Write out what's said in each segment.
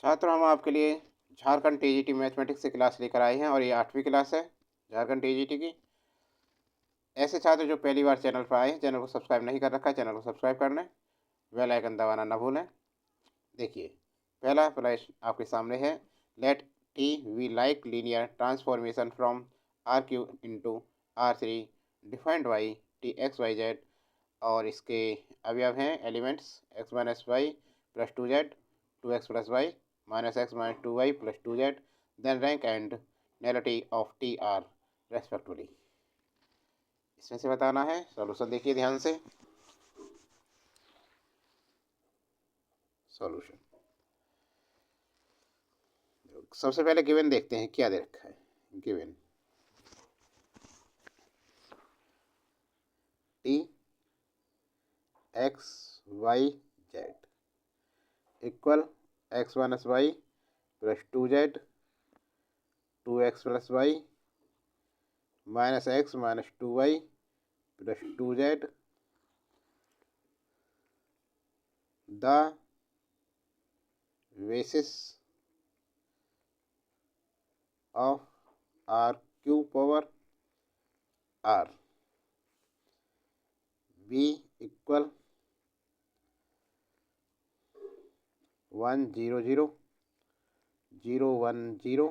छात्रों, हम आपके लिए झारखंड टीजीटी मैथमेटिक्स की क्लास लेकर आए हैं और ये 8वीं क्लास है झारखंड टीजीटी की। ऐसे छात्र जो पहली बार चैनल पर आए हैं, चैनल को सब्सक्राइब नहीं कर रखा है, चैनल को सब्सक्राइब कर लें, बेल आइकन दबाना ना भूलें। देखिए, पहला प्रश्न आपके सामने है। Let T be like linear transformation from R Q into R three defined by T X Y Z, और इसके अवयव हैं elements X minus Y plus two Z, two X plus Y minus X minus two Y plus two Z, then rank and nullity of T are respectively. इसमें से बताना है। Solution देखिए ध्यान से। सॉल्यूशन सबसे पहले गिवन देखते हैं क्या दे रखा है। Given T X Y Z equal X minus Y plus two Z, two X plus Y minus X minus two Y plus two Z, the basis of R Q power R, B equal 1 0 0 0 1 0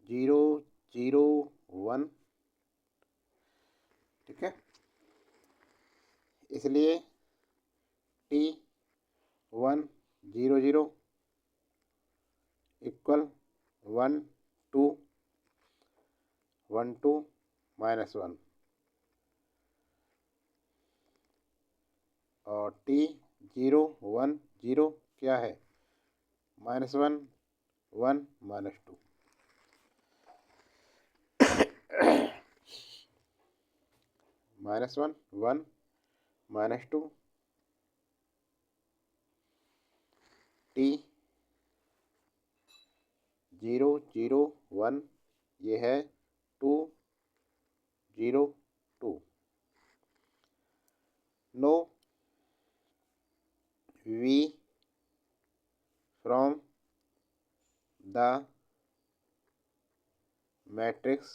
0 0 1। ठीक है, इसलिए T 1 0 0 equal 1 2 1 2 minus 1, और T 0 1 0 क्या है? Minus 1 1 minus 2। Minus 1 1 minus 2, T 0 0 1 ये है 2 0 2। No we from the matrix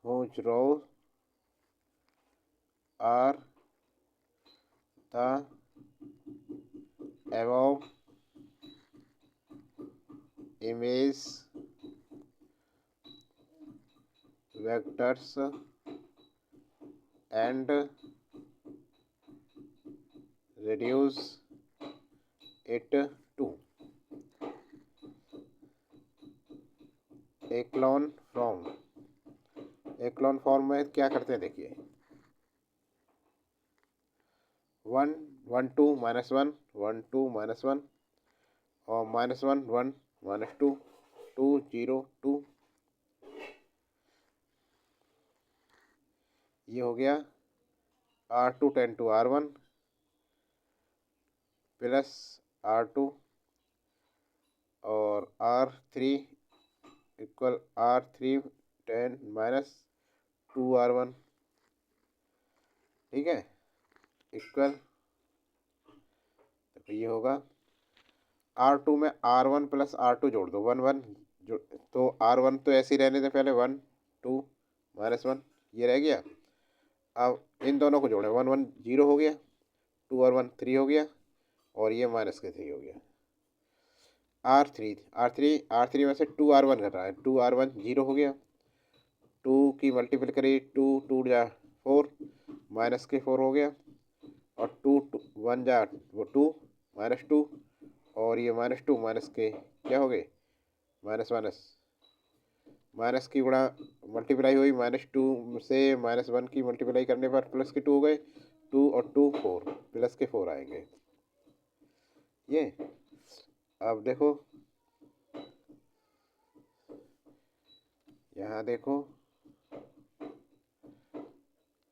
whose rows are the above image vectors and reduce it to echelon form। echelon form में क्या करते हैं देखिए, 1 1 2 माइनस 1 1 2 माइनस 1, और माइनस 1 1 माइनस 2 2 0 2। ये हो गया R2 ten to R1 plus R2, और R3 equal R3 10 minus 2R1। ठीक है, इक्वल तो ये होगा R2 में R1 प्लस R2 जोड़ दो 1 1 जो, तो R1 तो ऐसे ही रहने दें पहले 1 2 माइनस 1 ये रह गया। अब इन दोनों को जोड़ें 1 1 0 हो गया, 2 और 1 3 हो गया, और ये माइनस के 3 हो गया। R3 में से 2R1 घट रहा है, 2R1 0 हो गया, 2 की मल्टीपल करी 2 2 जा 4 माइनस के 4 हो गया, और 2 1 जा वो 2 माइनस 2, और ये माइनस 2 माइनस के क्या हो गए माइनस माइनस माइनस की गुणा मल्टीप्लाई हुई, माइनस 2 से माइनस 1 की मल्टीप्लाई करने पर प्लस के 2 हो गए, 2 और 2 4 प्लस के 4 आएंगे। ये अब देखो यहाँ देखो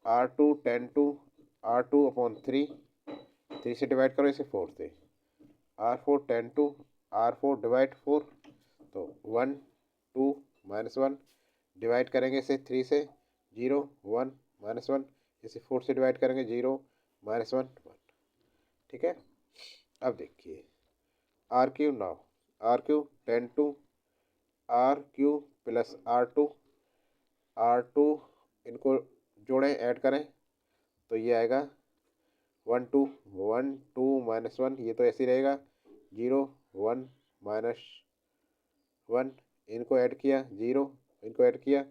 R2 10 टू R2 अपॉन 3 से डिवाइड करो इसे 4 से, R4 10 टू R4 डिवाइड 4, तो 1 2 माइनस 1 डिवाइड करेंगे इसे 3 से 0 1 माइनस 1, इसे 4 से डिवाइड करेंगे 0 माइनस 1 1। ठीक है, अब देखिए R Q now, R Q 10 to R Q plus R two इनको जोड़ें, ऐड करें तो ये आएगा 1 2 ये तो ऐसे ही रहेगा। 0 1 -1 इनको ऐड किया, 0 इनको ऐड किया,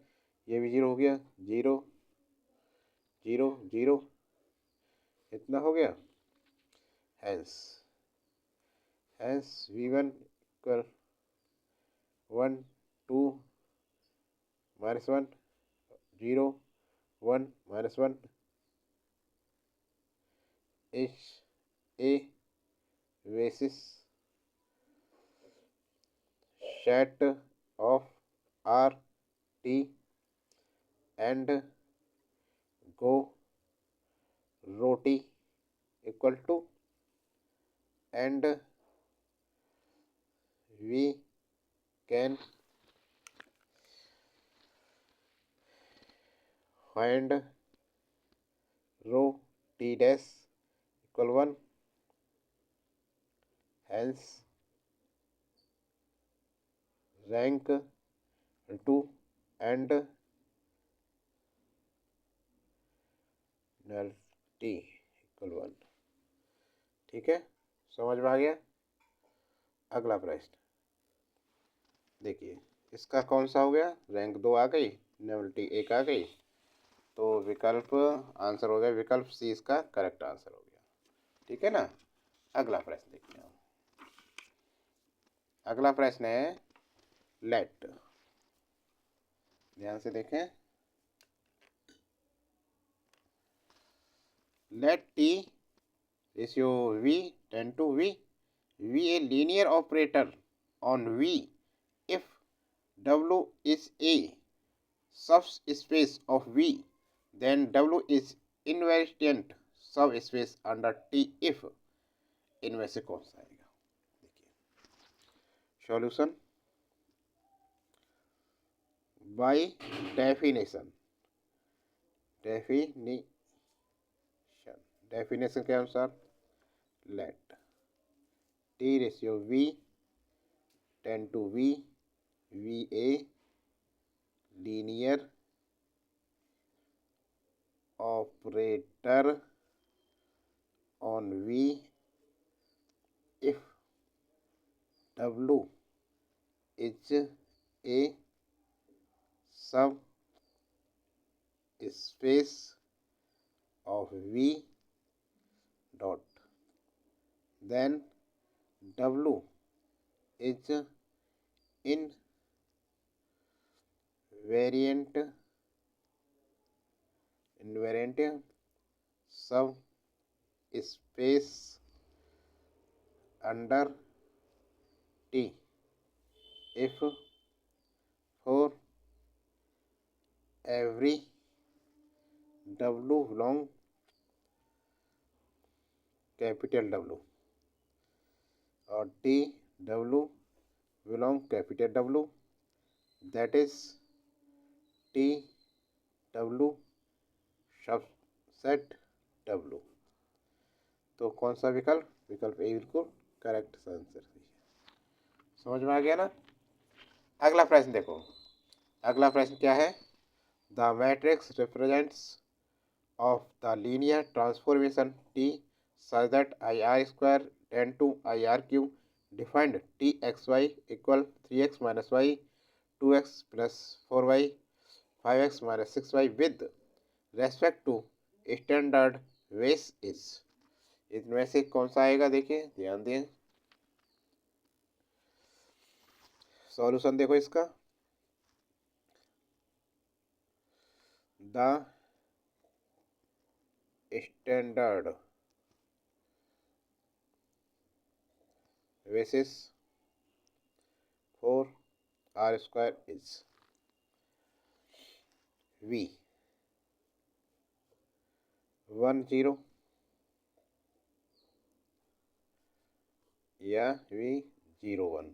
ये भी 0 हो गया, 0 0 0 इतना हो गया। Hence V1 equal 1 2 -1 0 1 -1 is a basis set of R T and go roti equal to, and we can find rho t dash equal 1, hence rank 2 and null t equal 1। ठीक है, समझ में आ गया। अगला प्रश्न देखिए, इसका कौन सा हो गया, रैंक 2 आ गई, नलिटी 1 आ गई, तो विकल्प आंसर हो गया, विकल्प सी इसका करेक्ट आंसर हो गया। ठीक है ना। अगला प्रश्न देखते हैं। अगला प्रश्न है लेट, ध्यान से देखें। Let T ratio v 10 to v a linear operator on v if w is a subspace of v, then w is invariant subspace under t if, इनमें से कौन सा आएगा। देखिए सॉल्यूशन बाय डेफिनेशन, डेफिनेशन के अनुसार let T ratio v 10 to v a linear operator on v if w is a subspace of v dot, then w is invariant subspace under t if for every w belong capital W और t w belong capital W, that is t w subset W। तो कौन सा विकल्प, विकल्प ए बिल्कुल correct answer है। समझ में आ गया ना। अगला प्रश्न देखो, अगला प्रश्न क्या है, the matrix represents of the linear transformation T such that IR² 10 to IRQ defined Txy equal 3x minus y 2x plus 4y 5x minus 6y with respect to standard base is, इनमें से कौन सा आएगा। देखिए ध्यान दें, solution देखो इसका, the standard basis for R² is V 1 0 या V 0 1,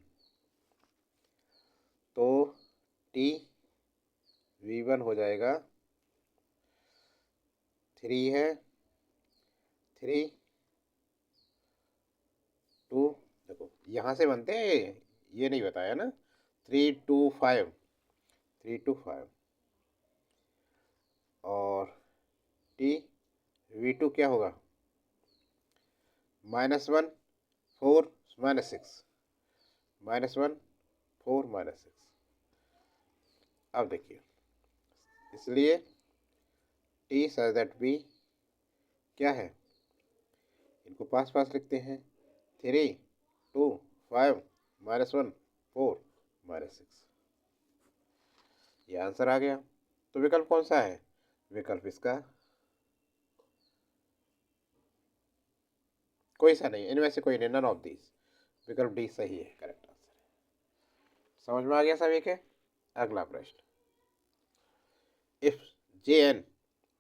तो T V1 हो जाएगा 3 है 3 यहाँ से बनते हैं ये नहीं बताया ना। 3 2 5, 3 2 5 और टी V2 क्या होगा, -1 4 -6, -1 4 -6। अब देखिए, इसलिए टी सच दैट बी क्या है, इनको पास पास लिखते हैं। 3 2 5 -1 4 -6, ये आंसर आ गया। तो विकल्प कौन सा है, विकल्प इसका कोई सा नहीं, इनमें से कोई नहीं, नन ऑफ दीज, विकल्प डी सही है, करेक्ट आंसर है। समझ में आ गया सभी के। अगला प्रश्न, if JN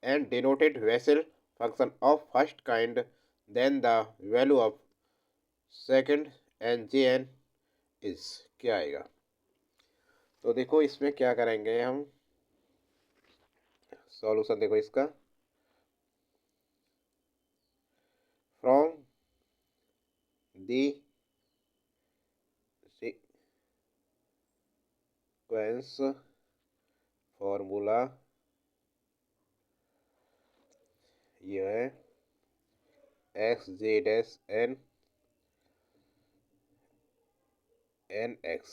and denoted vessel function of first kind, then the value of second and JN is क्या आएगा। तो देखो इसमें क्या करेंगे हम, सॉल्यूशन देखो इसका, फ्रॉम दी सीक्वेंस फॉर्मूला, ये है XJ' NX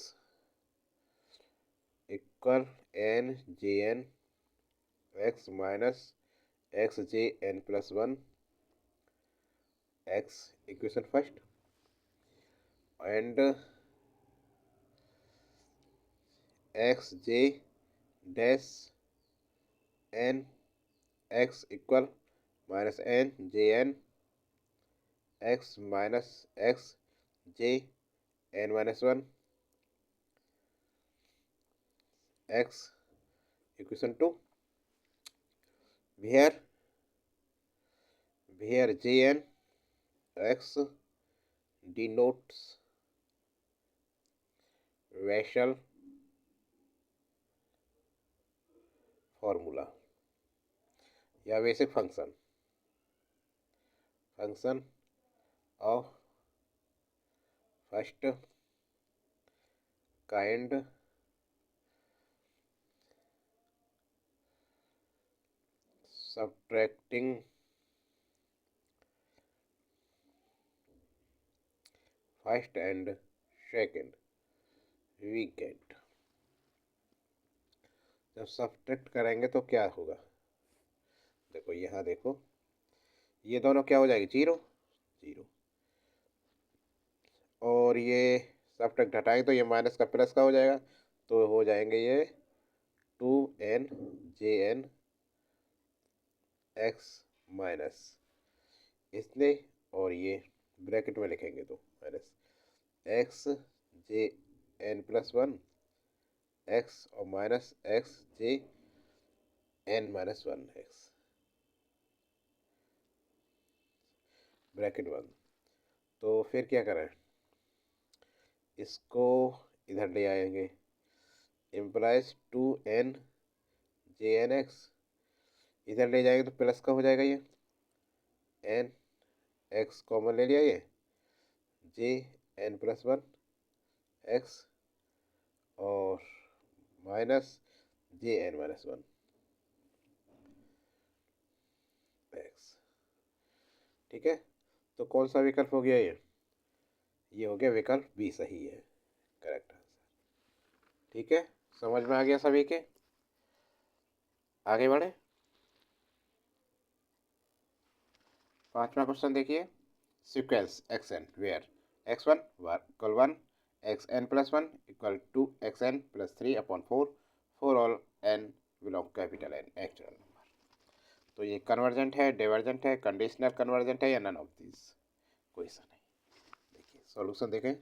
equal NJN X minus XJN+1 X equation first and XJ-NX equal -NJN X minus XJN-1 X equation 2, where JN X denotes vessel formula या basic function of first kind subtracting first and second, we get, जब subtract करेंगे तो क्या होगा, देखो यहाँ देखो, ये दोनों क्या हो जाएगी, 0 0, और ये सब्ट्रैक्ट हटाएंगे तो ये माइनस का प्लस का हो जाएगा, तो हो जाएंगे ये 2NJN X माइनस इसने, और ये ब्रैकेट में लिखेंगे तो माइनस XJN+1 X और माइनस XJN-1 X ब्रैकेट बंद। तो फिर क्या करें, इसको इधर ले आएंगे, इम्प्लाइज 2NJNX, इधर ले जाएंगे तो प्लस का हो जाएगा, ये NX कॉमन ले लिया, ये JN+1 X और माइनस JN-1 X, ठीक है। तो कौन सा विकल्प हो गया, ये हो गया विकल्प बी सही है, करेक्ट आंसर। ठीक है, समझ में आ गया सभी के। आगे बढ़े, 5वां क्वेश्चन देखिए, sequence XN where x1 equal 1 XN+1 equal 2 XN+3/4 for all n belong capital N actual number. तो ये कन्वर्जेंट है, डाइवर्जेंट है, कंडीशनल कन्वर्जेंट है या नन ऑफ दिस, कोई सा नहीं। देखिए सॉल्यूशन देखें,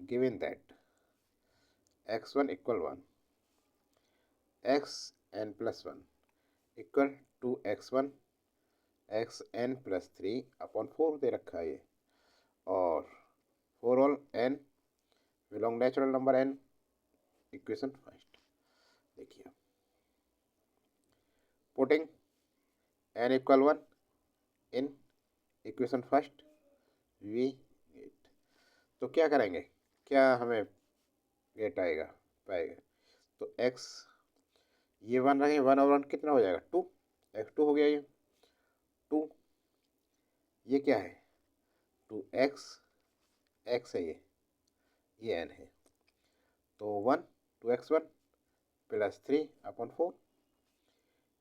given that x1 equal 1 XN+1 equal 2 x1 XN+3/4 दे रखा है ये, और for all n belong natural number n equation first. देखिए putting n equal 1 in equation first we get. तो क्या करेंगे, क्या हमें गेट आएगा पाएगा, तो एक्स ये 1 रहे, 1 और 1 कितना हो जाएगा 2, x2 हो गया ये 2। ये क्या है 2x, x है ये n है, तो 1 2x1 प्लस 3/4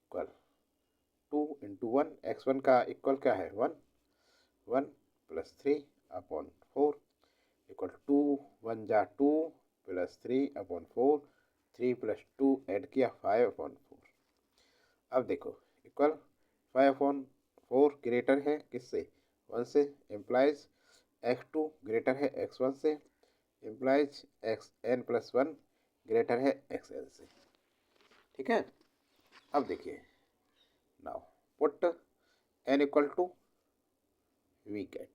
इक्वल 2 × 1, x1 का इक्वल क्या है 1, 1 प्लस 3/4 इक्वल 2 1 जा 2 प्लस 3/4, 3 प्लस 2 ऐड किया 5/4। अब देखो इक्वल 5/4 ग्रेटर है किससे 1 से, इम्प्लाइज x2 ग्रेटर है x1 से, इम्प्लाइज xn+1 ग्रेटर है xn से। ठीक है, अब देखिए now put n equal to we get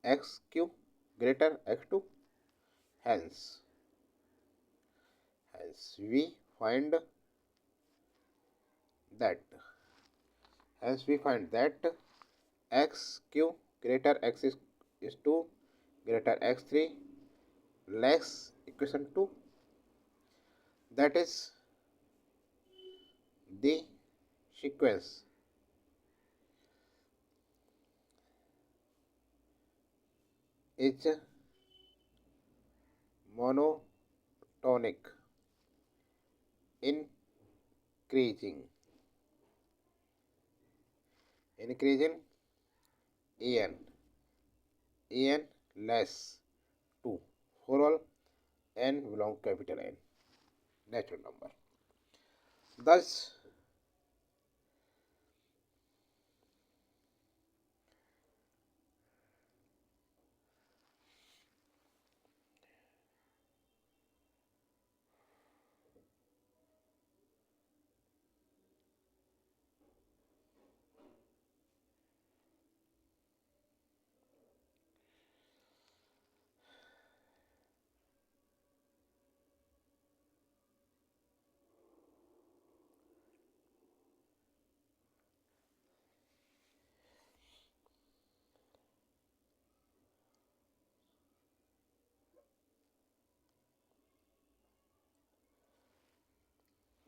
x3 greater x2, hence we find that x3 greater is 2 greater x3 less equation 2, that is the sequence is monotonic increasing an less 2 for all n belong capital N natural number. Thus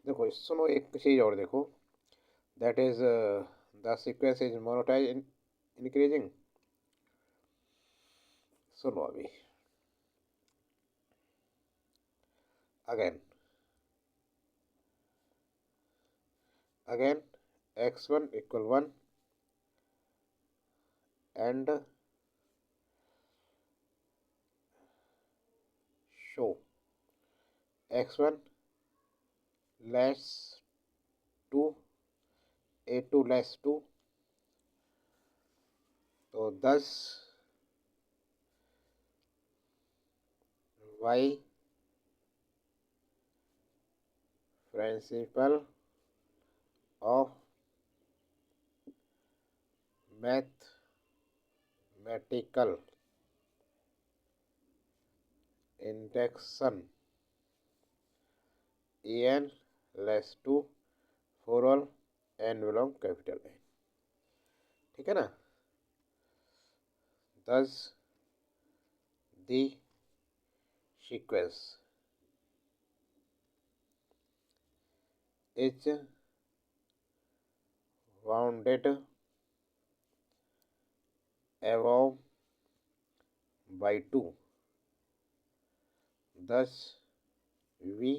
देखो सुनो एक चीज़ और देखो, that is the sequence is monetise increasing. सुनो अभी again x1 = 1 and show x1 less 2 a2 less 2, तो 10 y principle of mathematical induction en less 2 for all n belong capital N। ठीक है ना, thus the sequence is bounded above by 2, thus we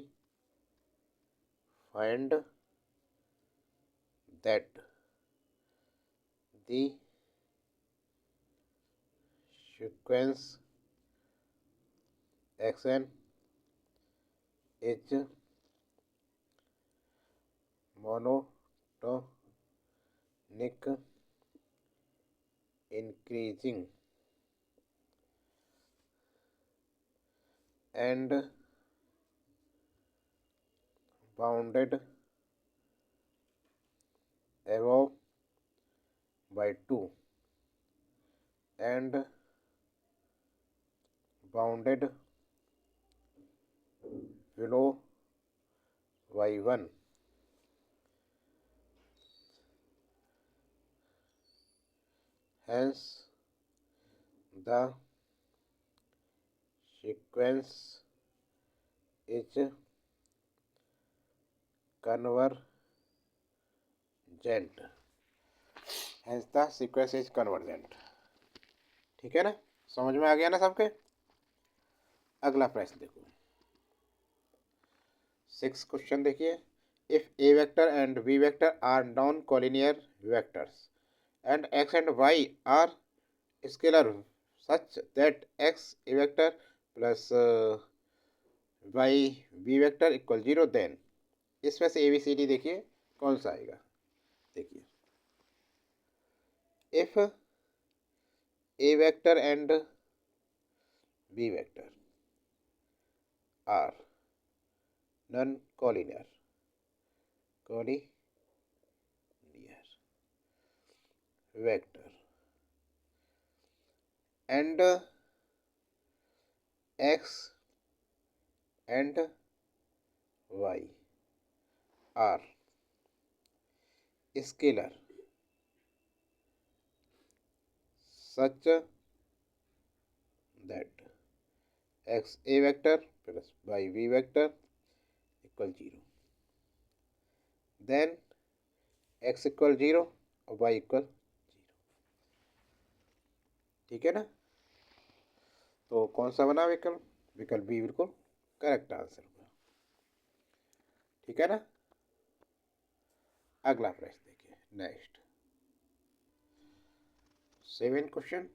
find that the sequence xn is monotonic increasing and bounded above by 2 and bounded below by 1, hence the sequence is convergent, hence the sequence is convergent। ठीक है ना, समझ में आ गया ना सबके। अगला प्रश्न देखो, 6 क्वेश्चन देखिए। If A vector and B vector are non collinear vectors and x and y are scalar such that x a vector plus y b vector equal 0, then इसमें से ए बी सी डी देखिए कौन सा आएगा। देखिए, if A vector and B vector are non collinear vector and x and y are scalar such that x a vector plus y b vector equal 0, then x equal 0 और y equal 0। ठीक है ना, तो कौन सा बना विकल्प? विकल्प बी बिल्कुल करेक्ट आंसर होगा। ठीक है ना। अगला प्रश्न देखिए, next 7 question.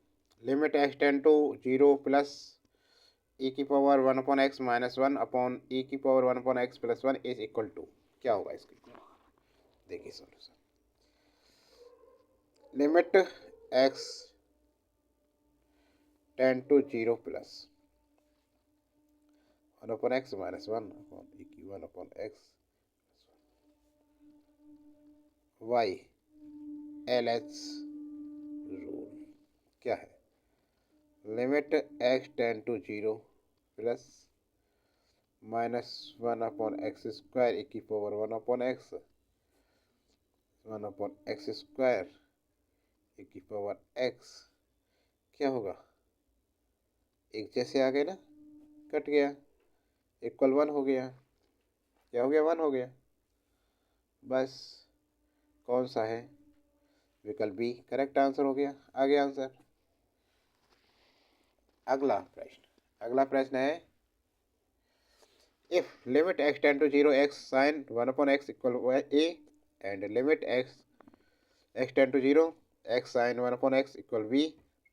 Limit x tend to 0 plus e की power 1 upon x minus 1 upon e की power 1 upon x plus 1 is equal to, क्या होगा इसकी? देखिए solution, limit x tend to 0 plus 1 upon x minus 1 upon e की 1 upon x by L H rule क्या है? Limit x tend to 0 plus minus 1 upon x square e की power 1 upon x 1 upon x square e की power x, क्या होगा? एक जैसे आ गए ना, कट गया, इक्वल 1 हो गया। क्या हो गया? 1 हो गया। बस कौन सा है? विकल्प बी करेक्ट आंसर हो गया। आगे आंसर। अगला प्रश्न है, if limit x tend to 0 x sine 1 upon x equal a and limit x tend to 0 x sine 1 upon x equal B,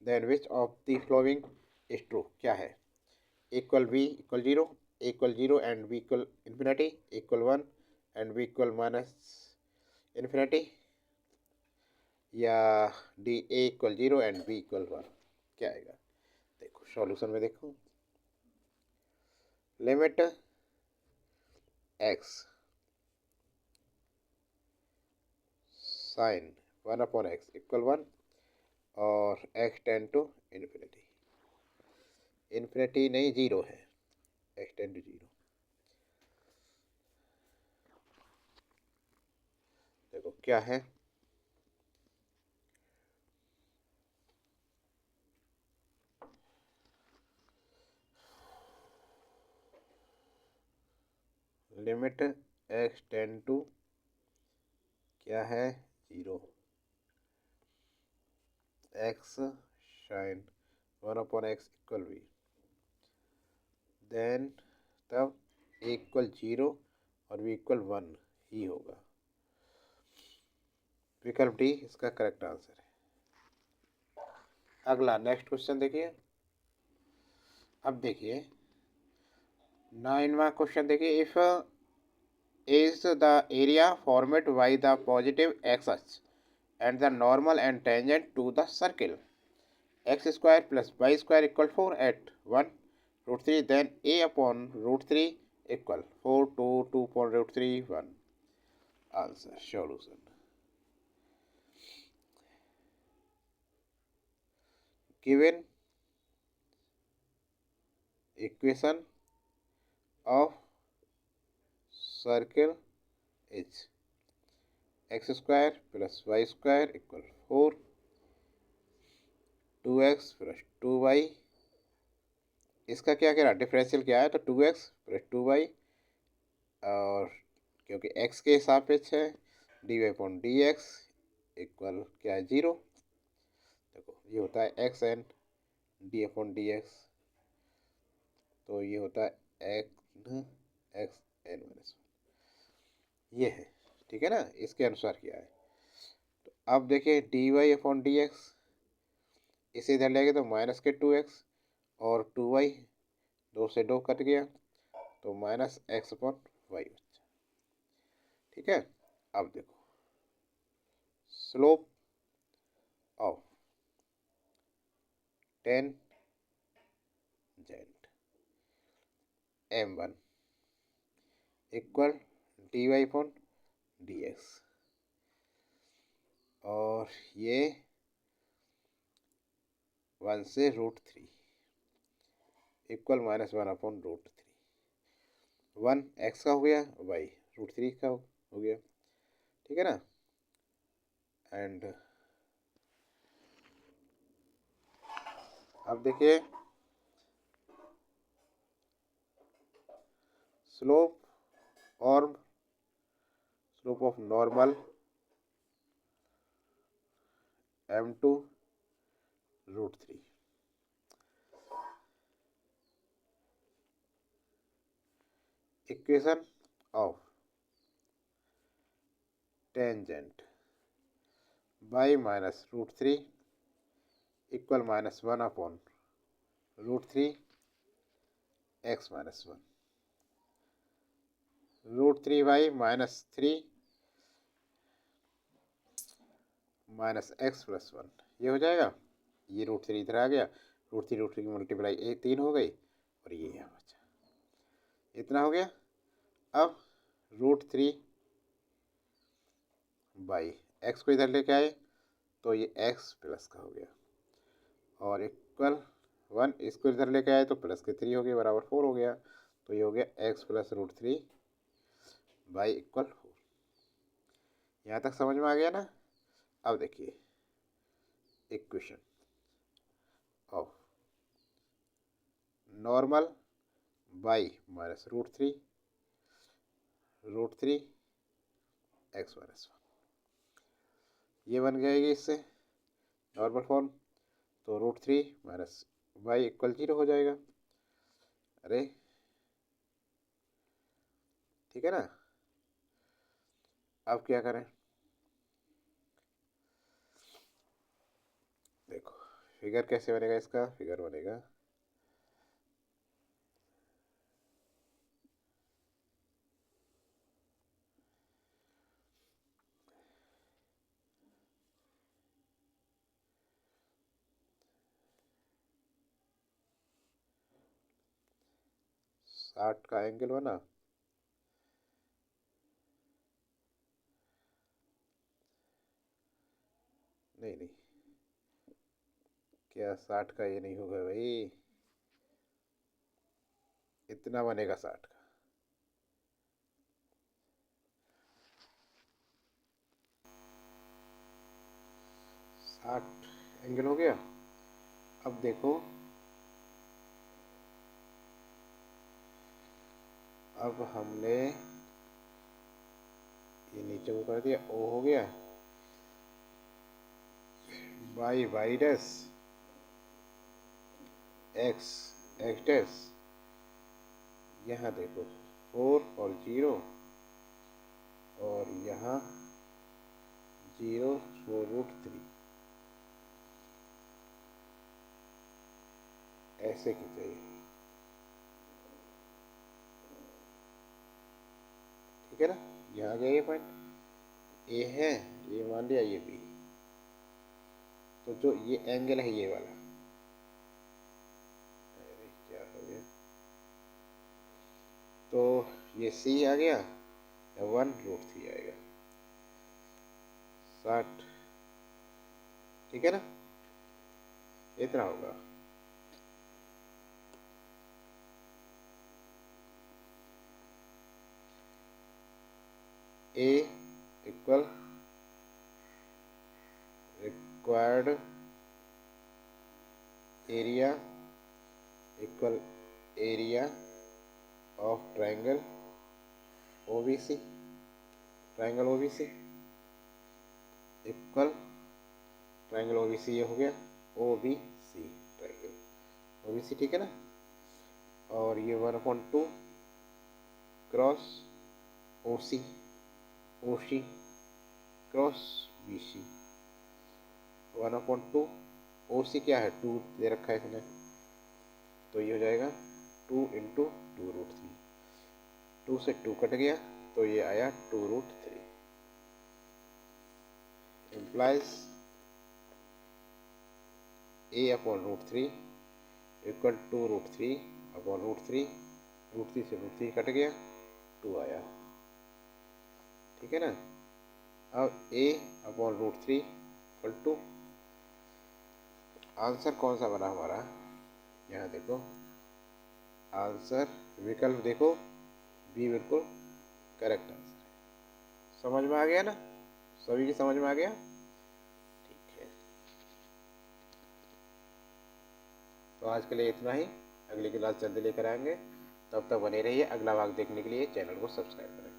then which of the following is true? क्या है? Equal b equal 0, equal 0 and b equal infinity, equal 1 and b equal minus infinity, या D a equal 0 and b equal 1? क्या आएगा? देखो solution में देखो, limit X sine 1 upon x equal 1 और X tend to infinity, infinity नहीं 0 है, x tend to 0। देखो क्या है, लिमिट एक्स टेंड टू क्या है? 0, x sine 1 upon x equal B, then तब ए इक्वल 0 और बी इक्वल 1 ही होगा। विकल्प डी इसका करेक्ट आंसर है। अगला नेक्स्ट क्वेश्चन देखिए। अब देखिए 9वां क्वेश्चन देखिए, if is the area formed by the positive x-axis and the normal and tangent to the circle x square plus y square equal 4 at 1 root 3, then a upon root 3 equal 4 to 2 upon root 3 1। Answer solution, given equation of circle is x square plus y square equal 4 2x plus 2y, इसका क्या कह रहा differential क्या है, तो 2x plus 2y, और क्योंकि x के सापेक्ष है dy upon D X equal क्या है 0। देखो ये होता है x N D upon D X, तो ये होता है एक्स एन माइनस, ये है ठीक है ना, इसके अनुसार किया है। तो अब देखिए D Y upon D X, इसे इधर लेंगे तो माइनस के 2x और 2y, 2 से 2 कट गया तो माइनस एक्स अपॉन वाई, ठीक है। अब देखो slope of tangent m1 equal D Y upon D X, और ये 1 से √3 इक्वल -1 अपॉन √3, 1 x का हो गया, y √3 का हो गया, ठीक है ना। एंड अब देखिए slope of normal m2 √3, equation of tangent y minus √3 equal -1 upon √3 x minus 1, √3y minus 3 minus x plus 1, ये हो जाएगा, ये √3 इधर आ गया, √3 की मल्टीप्लाई 3 हो गई, और ये यहाँ बचा, इतना हो गया। अब √3 बाई एक्स को इधर लेके आए तो ये x प्लस का हो गया, और इक्वल 1, इसको इधर लेके आए तो प्लस के 3 हो गया बराबर 4 हो गया, तो ये हो गया x प्लस √3 बाई इक्वल 4। यहाँ तक समझ में आ गया ना। अब देखिए equation of normal y minus √3 x minus 1, ये बन जाएगी इससे नॉर्मल फॉर्म, तो √3 माइनस y इक्वल 0 हो जाएगा। अरे ठीक है ना। अब क्या करें, देखो फिगर कैसे बनेगा, इसका फिगर बनेगा साठ का एंगल बना, नहीं क्या 60 का ये नहीं होगा भाई, इतना बनेगा 60 का। एंगल हो गया। अब देखो अब हमने ये नीचे को कर दिया, ओ हो गया, वाई डैश एक्स डैश, यहाँ देखो 4 और 0, और यहाँ 0 4 √3, ऐसे खींचेंगे, ठीक है ना। यहाँ गया ये पॉइंट, ए है, ये मान लिया ये बी, तो जो ये एंगल है ये वाला, अरे क्या हो गया, तो ये सी आ गया, 1 √3 आएगा 60, ठीक है ना, इतना होगा। A equal required area equal area of triangle OBC, triangle OBC equal triangle OBC, ये हो गया ओबीसी, ट्रायंगल ओबीसी, ठीक है ना। और ये 1/2 क्रॉस ओसी, ओसी क्रॉस बीसी, 1/2 ओसी क्या है, 2 दे रखा है इसने, तो ये हो जाएगा 2 × 2√3, 2 से 2 कट गया तो ये आया 2√3, इम्प्लाइज a/√3 इक्वल 2√3/√3, √3 से √3 कट गया, 2 आया, ठीक है ना। अब a/√3 इक्वल टू, आंसर कौन सा बना हमारा, यहाँ देखो आंसर, विकल्प देखो, बी बिल्कुल करेक्ट आंसर है। समझ में आ गया ना, सभी की समझ में आ गया, ठीक है। तो आज के लिए इतना ही, अगली क्लास जल्दी लेकर आएंगे, तब तक बने रहिए। अगला भाग देखने के लिए चैनल को सब्सक्राइब करें।